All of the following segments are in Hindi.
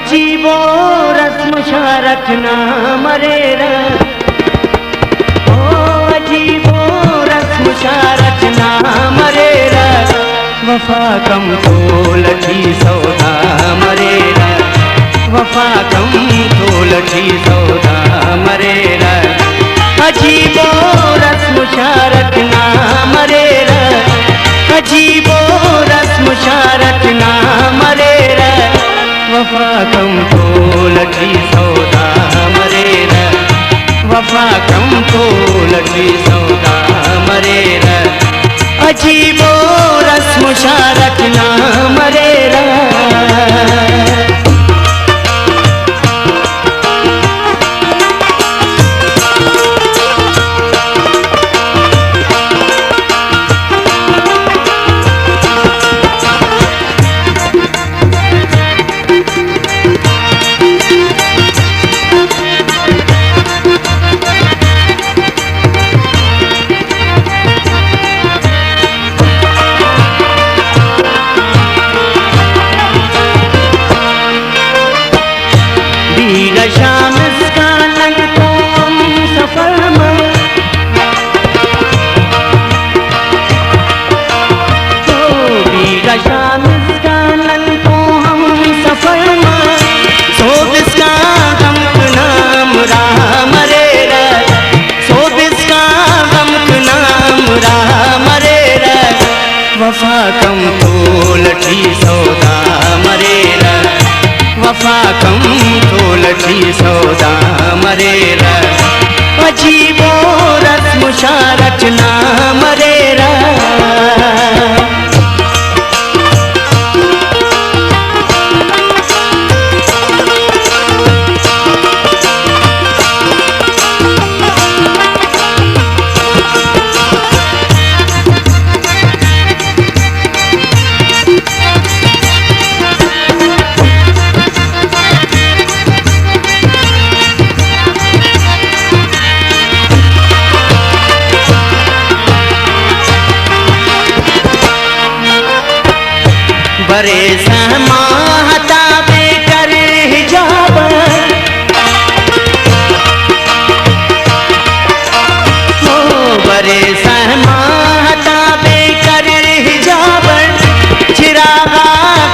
अजीबो रस्म रचना मरेरा, ओ अजीबो रस्म रचना मरेरा, वफा कम तोलठी सौदा मरेरा, वफा कम तोलठी सौदा मरेरा, अजीबो रस्म रचना मरेरा, अजीबो रस्म रचना मरेरा, वफा कम तोलठी सौदा मरेरा, वफा कम तोलठी सौदा मरेरा, अजीबो रस्म रचना मरेरा। शाम इसका नंग को हम सफर में, तो बीरा शाम इसका नंग को हम सफर में, सो इसका गम नाम राह मरेरा, सो इसका गम नाम राह मरेरा, वफा कम तोलठी सौदा मरेरा, वफा कम तोलठी सौदा मरेरा, अजीबो रस्म रचना मरेरा। बरे सहमाहता बेकर हिजाब, हो बरे सहमाहता बेकर हिजाब, चिरागा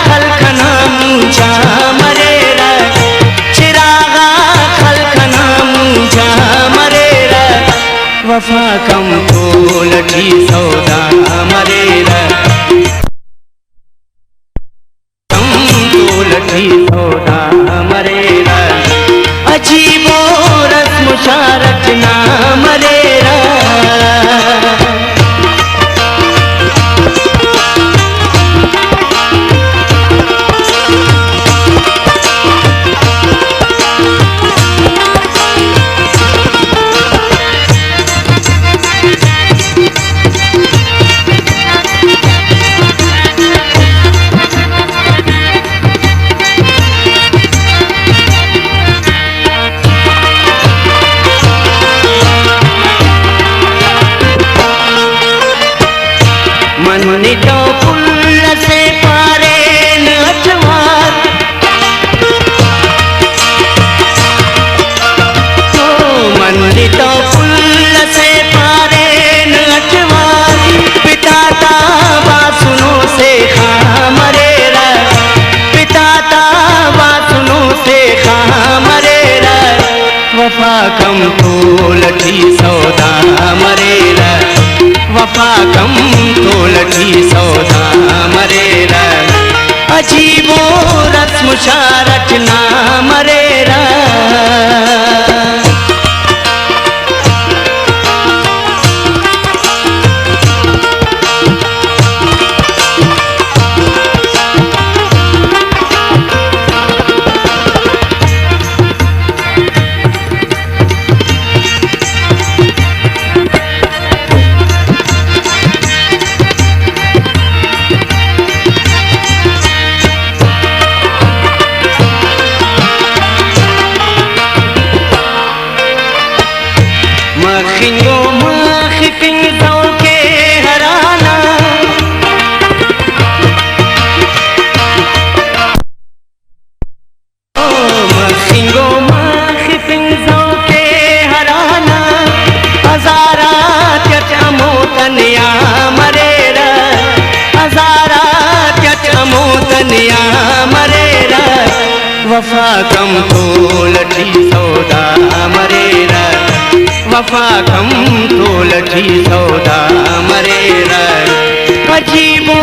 खलखना मुझा मरेरा, चिरागा खलखना मुझा मरेरा, वफा कम तोलठी सौदा मरेरा, तोलठी सौदा मरेरा, अजीबो रस्म रचना मरेरा। मन्नी तो पुल से पारे न अठवार, ओ मन्नी तो पुल से पारे न अठवार, पिता ताबा सुनो से खा मरेरा, पिता ताबा सुनो से खा मरेरा, वफा कम तोलठी सौदा मरेरा, वफा कम तोलठी सौदा मरेरा, अजीबो रस्म रचना मरेरा। वफा कम तोलठी सौदा मरेर, वफा कम तोलठी सौदा मरेर, अजीबो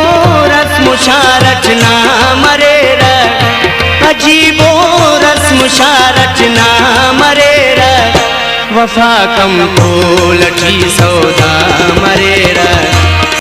रस्म रचना मरेर, अजीबो रस्म रचना मरेर, वफा कम तोलठी सौदा मरेर।